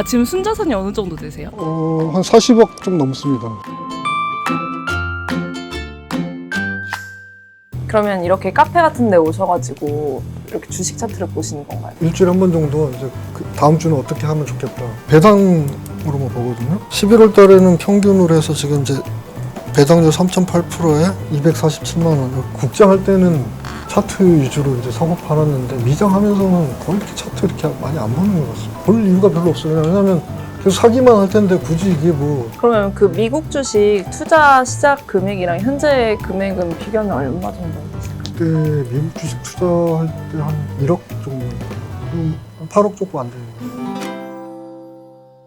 아, 지금 순자산이 어느 정도 되세요? 한 40억 좀 넘습니다. 그러면 이렇게 카페 같은 데 오셔가지고 이렇게 주식 차트를 보시는 건가요? 일주일에 한 번 정도 이제 다음 주는 어떻게 하면 좋겠다. 배당으로만 보거든요. 11월 달에는 평균으로 해서 지금 이제 배당률 3.8%에 247만 원. 국장할 때는 차트 위주로 이제 사고 팔았는데 미장하면서는 거의 이렇게 차트 이렇게 많이 안 보는 것 같습니다. 볼 이유가 별로 없어요. 왜냐하면 계속 사기만 할 텐데 굳이 이게 뭐. 그러면 그 미국 주식 투자 시작 금액이랑 현재 금액은 비교하면 얼마 정도 되실까요? 그때 미국 주식 투자할 때 한 1억 정도, 한 8억 조금 안 돼요.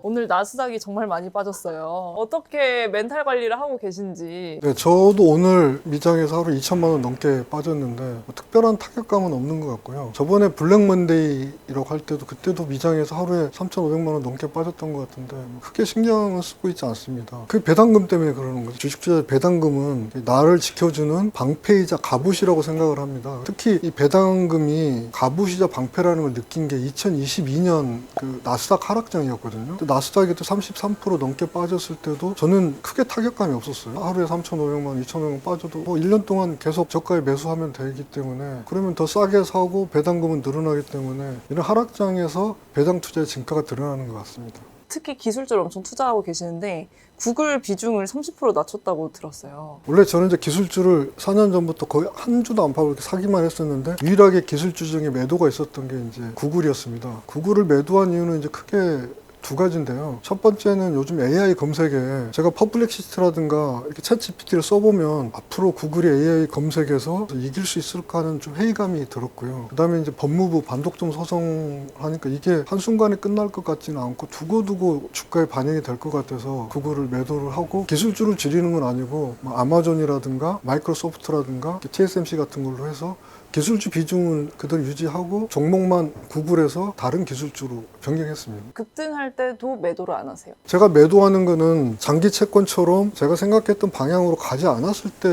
오늘 나스닥이 정말 많이 빠졌어요. 어떻게 멘탈 관리를 하고 계신지. 네, 저도 오늘 미장에서 하루 2천만 원 넘게 빠졌는데 뭐 특별한 타격감은 없는 것 같고요. 저번에 블랙 먼데이라고 할 때도 그때도 미장에서 하루에 3,500만 원 넘게 빠졌던 것 같은데 크게 신경을 쓰고 있지 않습니다. 그 배당금 때문에 그러는 거죠. 주식 투자의 배당금은 나를 지켜주는 방패이자 갑옷이라고 생각을 합니다. 특히 이 배당금이 갑옷이자 방패라는 걸 느낀 게 2022년 그 나스닥 하락장이었거든요. 나스닥이 또 33% 넘게 빠졌을 때도 저는 크게 타격감이 없었어요. 하루에 3,500만 원, 2,500만 원 빠져도 뭐 1년 동안 계속 저가에 매수하면 되기 때문에 그러면 더 싸게 사고 배당금은 늘어나기 때문에 이런 하락장에서 배당 투자의 진가가 드러나는 것 같습니다. 특히 기술주를 엄청 투자하고 계시는데 구글 비중을 30% 낮췄다고 들었어요. 원래 저는 이제 기술주를 4년 전부터 거의 한 주도 안 팔고 이렇게 사기만 했었는데 유일하게 기술주 중에 매도가 있었던 게 이제 구글이었습니다. 구글을 매도한 이유는 이제 크게 두 가지인데요. 첫 번째는 요즘 AI 검색에 제가 퍼플렉시스트라든가 이렇게 챗 GPT를 써보면 앞으로 구글이 AI 검색에서 이길 수 있을까 하는 좀 회의감이 들었고요. 그 다음에 이제 법무부 반독점 소송하니까 이게 한순간에 끝날 것 같지는 않고 두고두고 주가에 반영이 될 것 같아서 구글을 매도를 하고 기술주를 줄이는 건 아니고 뭐 아마존이라든가 마이크로소프트라든가 TSMC 같은 걸로 해서 기술주 비중을 그대로 유지하고 종목만 구글에서 다른 기술주로 변경했습니다. 급등할 때도 매도를 안 하세요? 제가 매도하는 거는 장기 채권처럼 제가 생각했던 방향으로 가지 않았을 때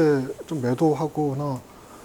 좀 매도하거나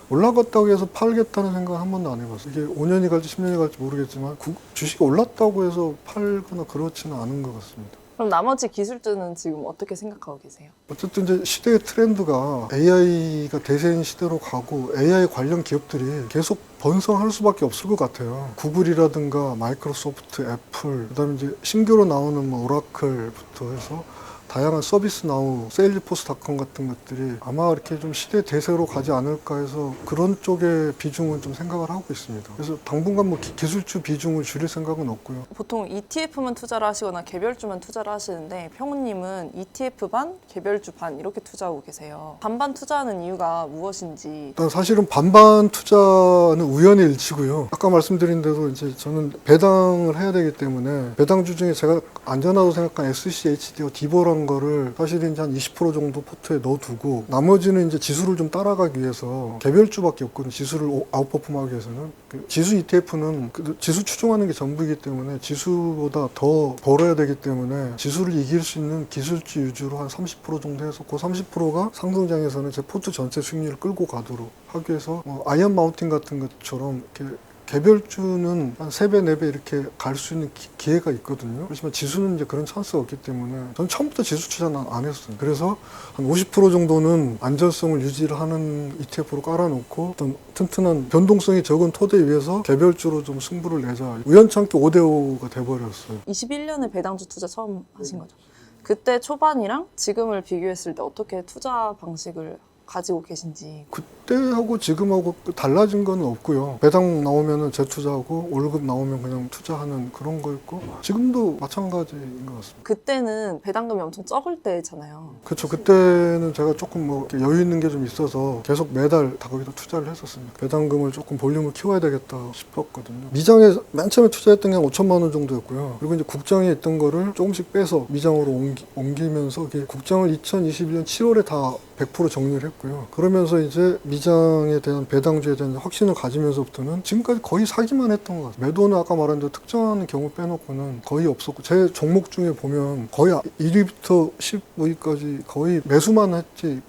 올라갔다고 해서 팔겠다는 생각 한 번도 안 해봤어요. 이게 5년이 갈지 10년이 갈지 모르겠지만 주식이 올랐다고 해서 팔거나 그렇지는 않은 것 같습니다. 그럼 나머지 기술주는 지금 어떻게 생각하고 계세요? 어쨌든 이제 시대의 트렌드가 AI가 대세인 시대로 가고 AI 관련 기업들이 계속 번성할 수밖에 없을 것 같아요. 구글이라든가 마이크로소프트, 애플, 그다음에 이제 신규로 나오는 뭐 오라클부터 해서 다양한 서비스나우, 세일즈포스닷컴 같은 것들이 아마 이렇게 좀 시대 대세로 가지 않을까 해서 그런 쪽의 비중은 좀 생각을 하고 있습니다. 그래서 당분간 뭐 기술주 비중을 줄일 생각은 없고요. 보통 ETF만 투자를 하시거나 개별주만 투자를 하시는데 평우님은 ETF 반, 개별주 반 이렇게 투자하고 계세요. 반반 투자하는 이유가 무엇인지. 일단 사실은 반반 투자는 우연의 일치고요. 아까 말씀드린 대로 이제 저는 배당을 해야 되기 때문에 배당주 중에 제가 안전하다고 생각한 SCHD와 디버라는 거를 사실은 이제 한 20% 정도 포트에 넣어두고 나머지는 이제 지수를 좀 따라가기 위해서 개별주밖에 없거든요. 지수를 아웃퍼폼하기 위해서는. 지수 ETF는 지수 추종하는 게 전부이기 때문에 지수보다 더 벌어야 되기 때문에 지수를 이길 수 있는 기술주 위주로 한 30% 정도 해서 그 30%가 상승장에서는 제 포트 전체 수익률을 끌고 가도록 하기 위해서 아이언 마운틴 같은 것처럼 이렇게 개별주는 한 3배, 4배 이렇게 갈 수 있는 기회가 있거든요. 그렇지만 지수는 이제 그런 찬스가 없기 때문에 전 처음부터 지수 투자는 안 했어요. 그래서 한 50% 정도는 안전성을 유지를 하는 ETF로 깔아놓고 어떤 튼튼한 변동성이 적은 토대 위에서 개별주로 좀 승부를 내자. 우연찮게 5대5가 돼버렸어요. 21년에 배당주 투자 처음 하신 거죠? 그때 초반이랑 지금을 비교했을 때 어떻게 투자 방식을 가지고 계신지. 그때하고 지금하고 달라진 건 없고요. 배당 나오면은 재투자하고 월급 나오면 그냥 투자하는 그런 거였고 지금도 마찬가지인 것 같습니다. 그때는 배당금이 엄청 적을 때잖아요. 그렇죠. 그때는 제가 조금 뭐 여유 있는 게 좀 있어서 계속 매달 다 거기다 투자를 했었습니다. 배당금을 조금 볼륨을 키워야 되겠다 싶었거든요. 미장에 맨 처음에 투자했던 게 한 5천만 원 정도였고요. 그리고 이제 국장에 있던 거를 조금씩 빼서 미장으로 옮기면서 국장을 2021년 7월에 다 100% 정리를 했고요. 그러면서 이제 미장에 대한 배당주에 대한 확신을 가지면서부터는 지금까지 거의 사기만 했던 것 같아요. 매도는 아까 말한 대로 특정한 경우 빼놓고는 거의 없었고 제 종목 중에 보면 거의 1위부터 15위까지 거의 매수만 했지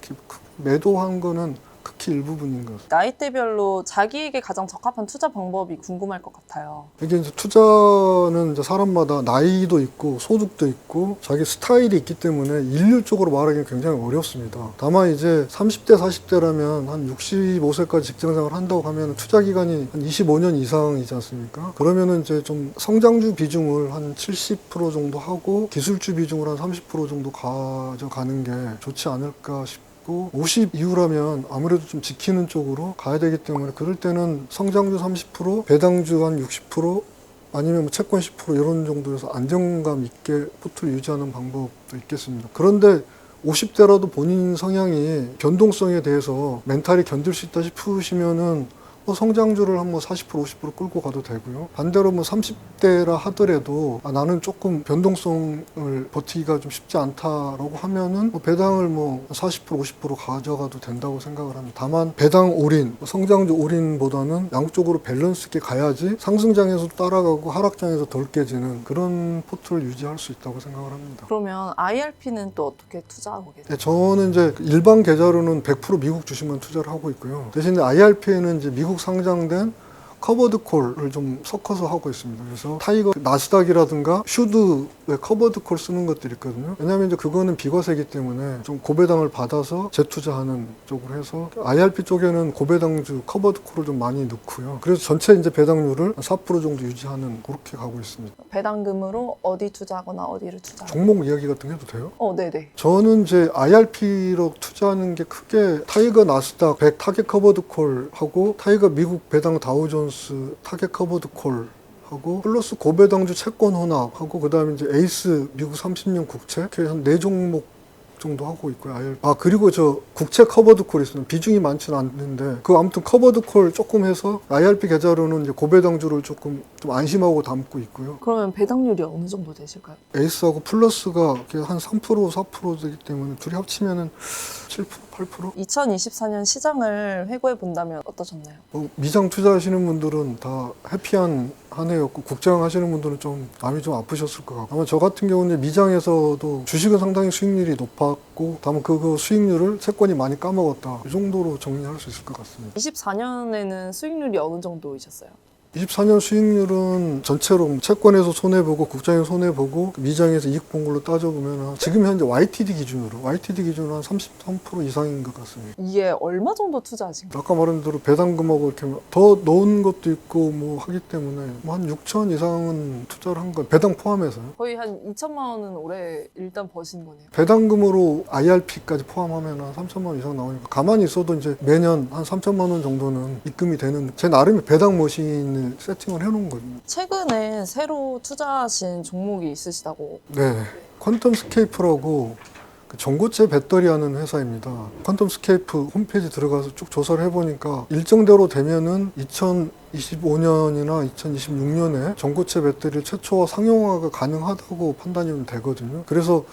매도한 거는 극히 일부분인 것 같습니다. 나이대별로 자기에게 가장 적합한 투자 방법이 궁금할 것 같아요. 이게 이제 투자는 이제 사람마다 나이도 있고 소득도 있고 자기 스타일이 있기 때문에 일률적으로 말하기는 굉장히 어렵습니다. 다만 이제 30대, 40대라면 한 65세까지 직장생활을 한다고 하면 투자 기간이 한 25년 이상이지 않습니까? 그러면은 이제 좀 성장주 비중을 한 70% 정도 하고 기술주 비중을 한 30% 정도 가져가는 게 좋지 않을까 싶고 50 이후라면 아무래도 좀 지키는 쪽으로 가야 되기 때문에 그럴 때는 성장주 30%, 배당주 한 60%, 아니면 뭐 채권 10% 이런 정도에서 안정감 있게 포트를 유지하는 방법도 있겠습니다. 그런데 50대라도 본인 성향이 변동성에 대해서 멘탈이 견딜 수 있다 싶으시면은 성장주를 한 40%, 50% 끌고 가도 되고요. 반대로 30대라 하더라도 나는 조금 변동성을 버티기가 좀 쉽지 않다라고 하면은 배당을 40%, 50% 가져가도 된다고 생각을 합니다. 다만 배당 올인, 성장주 올인보다는 양쪽으로 밸런스 있게 가야지 상승장에서 따라가고 하락장에서 덜 깨지는 그런 포트를 유지할 수 있다고 생각을 합니다. 그러면 IRP는 또 어떻게 투자하고 계세요? 네, 저는 이제 일반 계좌로는 100% 미국 주식만 투자를 하고 있고요. 대신에 IRP에는 이제 미국 상장된 커버드 콜을 좀 섞어서 하고 있습니다. 그래서 타이거 나스닥이라든가 슈드에 커버드 콜 쓰는 것들이 있거든요. 왜냐하면 이제 그거는 비과세이기 때문에 좀 고배당을 받아서 재투자하는 쪽으로 해서 IRP 쪽에는 고배당주 커버드 콜을 좀 많이 넣고요. 그래서 전체 이제 배당률을 4% 정도 유지하는 그렇게 가고 있습니다. 배당금으로 어디 투자하거나 어디를 투자하거나. 종목 이야기 같은 게 해도 돼요? 네네. 저는 이제 IRP로 투자하는 게 크게 타이거 나스닥 100 타겟 커버드 콜하고 타이거 미국 배당 다우존스 타겟 커버드 콜하고 플러스 고배당주 채권 혼합하고 그다음에 이제 에이스 미국 30년 국채 이렇게 한 4종목 정도 하고 있고요. IRP. 그리고 저 국채 커버드 콜이 있어요. 비중이 많지는 않는데 그 아무튼 커버드 콜 조금 해서 IRP 계좌로는 이제 고배당주를 조금 좀 안심하고 담고 있고요. 그러면 배당률이 어느 정도 되실까요? 에이스하고 플러스가 한 3%, 4% 되기 때문에 둘이 합치면은 7%, 8%? 2024년 시장을 회고해 본다면 어떠셨나요? 미장 투자하시는 분들은 다 해피한 한 해였고 국장 하시는 분들은 좀 마음이 좀 아프셨을 것 같고 아마 저 같은 경우는 미장에서도 주식은 상당히 수익률이 높았고 다만 그 수익률을 채권이 많이 까먹었다 이 정도로 정리할 수 있을 것 같습니다. 24년에는 수익률이 어느 정도이셨어요? 24년 수익률은 전체로 채권에서 손해보고 국장에서 손해보고 미장에서 이익 본 걸로 따져보면 지금 현재 YTD 기준으로 한 33% 이상인 것 같습니다. 이게 얼마 정도 투자하신 거예요? 아까 말한 대로 배당금하고 이렇게 더 넣은 것도 있고 하기 때문에 한 6천 이상은 투자를 한 거예요. 배당 포함해서요. 거의 한 2천만 원은 올해 일단 버신 거네요. 배당금으로 IRP까지 포함하면 한 3천만 원 이상 나오니까 가만히 있어도 이제 매년 한 3천만 원 정도는 입금이 되는 제 나름의 배당 머신을 세팅을 해놓은 거거든요. 최근에 새로 투자하신 종목이 있으시다고. 네, 퀀텀 스케이프라고 전고체 배터리 하는 회사입니다. 퀀텀 스케이프 홈페이지 들어가서 쭉 조사를 해보니까 일정대로 되면은 2025년이나 2026년에 전고체 배터리 최초화 상용화가 가능하다고 판단이 되거든요. 그래서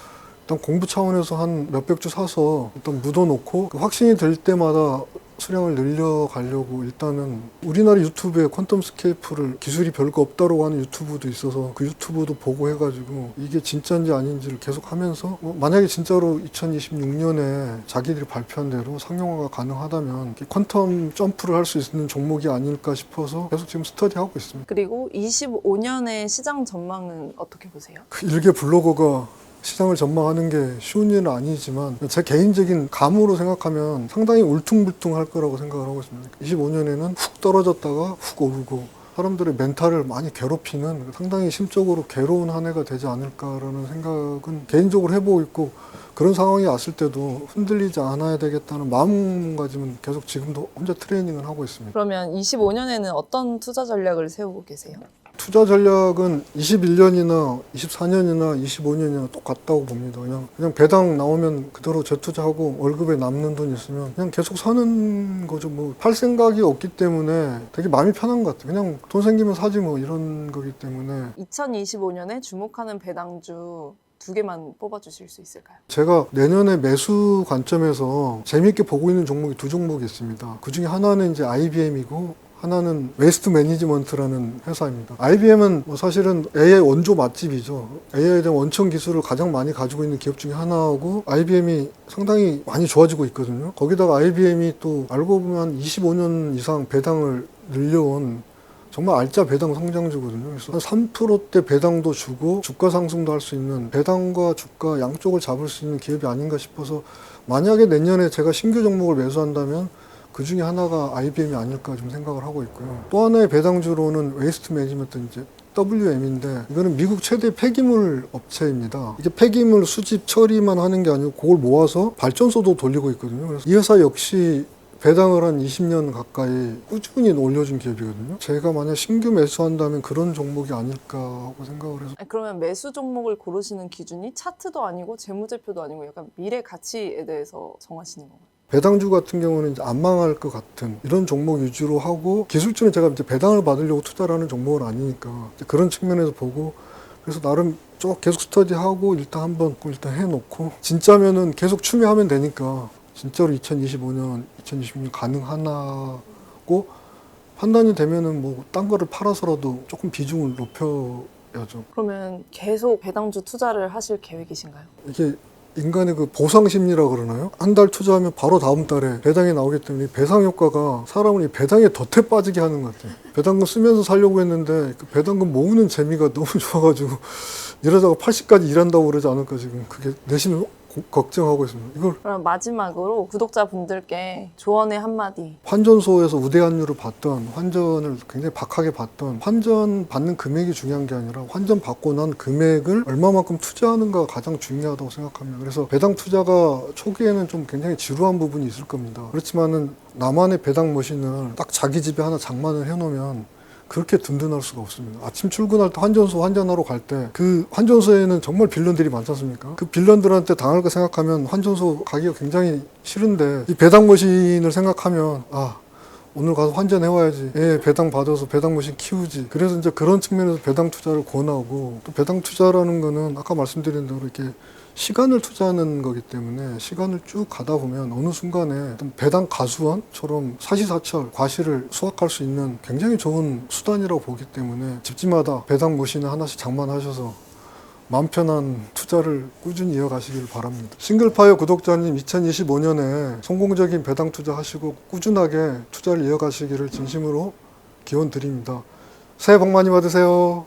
일단 공부 차원에서 한 몇백 주 사서 일단 묻어놓고 확신이 될 때마다 수량을 늘려가려고 일단은 우리나라 유튜브에 퀀텀 스케이프를 기술이 별거 없다고 하는 유튜브도 있어서 그 유튜브도 보고 해가지고 이게 진짜인지 아닌지를 계속 하면서 만약에 진짜로 2026년에 자기들이 발표한 대로 상용화가 가능하다면 퀀텀 점프를 할 수 있는 종목이 아닐까 싶어서 계속 지금 스터디하고 있습니다. 그리고 25년의 시장 전망은 어떻게 보세요? 그 일개 블로거가 시장을 전망하는 게 쉬운 일은 아니지만 제 개인적인 감으로 생각하면 상당히 울퉁불퉁할 거라고 생각을 하고 있습니다. 25년에는 훅 떨어졌다가 훅 오르고 사람들의 멘탈을 많이 괴롭히는 상당히 심적으로 괴로운 한 해가 되지 않을까라는 생각은 개인적으로 해보고 있고 그런 상황이 왔을 때도 흔들리지 않아야 되겠다는 마음가짐은 계속 지금도 혼자 트레이닝을 하고 있습니다. 그러면 25년에는 어떤 투자 전략을 세우고 계세요? 투자 전략은 21년이나 24년이나 25년이나 똑같다고 봅니다. 그냥 배당 나오면 그대로 재투자하고 월급에 남는 돈 있으면 그냥 계속 사는 거죠. 팔 생각이 없기 때문에 되게 마음이 편한 것 같아요. 그냥 돈 생기면 사지 이런 거기 때문에 2025년에 주목하는 배당주 2개만 뽑아주실 수 있을까요? 제가 내년에 매수 관점에서 재미있게 보고 있는 종목이 2종목이 있습니다. 그 중에 하나는 이제 IBM이고 하나는 웨이스트 매니지먼트라는 회사입니다. IBM은 뭐 사실은 AI 원조 맛집이죠. AI에 대한 원천 기술을 가장 많이 가지고 있는 기업 중에 하나고 IBM이 상당히 많이 좋아지고 있거든요. 거기다가 IBM이 또 알고 보면 25년 이상 배당을 늘려온 정말 알짜 배당 성장주거든요. 그래서 한 3%대 배당도 주고 주가 상승도 할 수 있는 배당과 주가 양쪽을 잡을 수 있는 기업이 아닌가 싶어서 만약에 내년에 제가 신규 종목을 매수한다면 그 중에 하나가 IBM이 아닐까 좀 생각을 하고 있고요. 또 하나의 배당주로는 웨이스트 매니지먼트 이제 WM인데 이거는 미국 최대 폐기물 업체입니다. 이게 폐기물 수집 처리만 하는 게 아니고 그걸 모아서 발전소도 돌리고 있거든요. 그래서 이 회사 역시 배당을 한 20년 가까이 꾸준히 올려준 기업이거든요. 제가 만약 신규 매수한다면 그런 종목이 아닐까 하고 생각을 해서 아니, 그러면 매수 종목을 고르시는 기준이 차트도 아니고 재무제표도 아니고 약간 미래 가치에 대해서 정하시는 건가요? 배당주 같은 경우는 이제 안 망할 것 같은 이런 종목 위주로 하고 기술주는 제가 이제 배당을 받으려고 투자를 하는 종목은 아니니까 이제 그런 측면에서 보고 그래서 나름 쭉 계속 스터디하고 일단 해놓고 진짜면은 계속 추미하면 되니까 진짜로 2025년, 2026년 가능하고 판단이 되면은 뭐 딴 거를 팔아서라도 조금 비중을 높여야죠. 그러면 계속 배당주 투자를 하실 계획이신가요? 이게 인간의 그 보상 심리라 그러나요? 한 달 투자하면 바로 다음 달에 배당이 나오기 때문에 배당 효과가 사람을 이 배당에 덫에 빠지게 하는 것 같아요. 배당금 쓰면서 살려고 했는데 그 배당금 모으는 재미가 너무 좋아가지고 이러다가 80까지 일한다고 그러지 않을까 지금 그게 내심을 걱정하고 있습니다. 이걸 그럼 마지막으로 구독자분들께 조언의 한마디. 환전소에서 우대환율을 받던 환전을 굉장히 박하게 받던 환전 받는 금액이 중요한 게 아니라 환전 받고 난 금액을 얼마만큼 투자하는가가 가장 중요하다고 생각합니다. 그래서 배당 투자가 초기에는 좀 굉장히 지루한 부분이 있을 겁니다. 그렇지만은 나만의 배당 머신을 딱 자기 집에 하나 장만을 해놓으면 그렇게 든든할 수가 없습니다. 아침 출근할 때 환전소 환전하러 갈 때 그 환전소에는 정말 빌런들이 많지 않습니까? 그 빌런들한테 당할 거 생각하면 환전소 가기가 굉장히 싫은데 이 배당 머신을 생각하면 아 오늘 가서 환전해 와야지. 예, 배당 받아서 배당 머신 키우지. 그래서 이제 그런 측면에서 배당 투자를 권하고 또 배당 투자라는 거는 아까 말씀드린 대로 이렇게 시간을 투자하는 거기 때문에 시간을 쭉 가다 보면 어느 순간에 어떤 배당 가수원처럼 사시사철 과실을 수확할 수 있는 굉장히 좋은 수단이라고 보기 때문에 집집마다 배당 머신을 하나씩 장만하셔서 마음 편한 투자를 꾸준히 이어가시길 바랍니다. 싱글파이어 구독자님 2025년에 성공적인 배당 투자하시고 꾸준하게 투자를 이어가시기를 진심으로 기원 드립니다. 새해 복 많이 받으세요.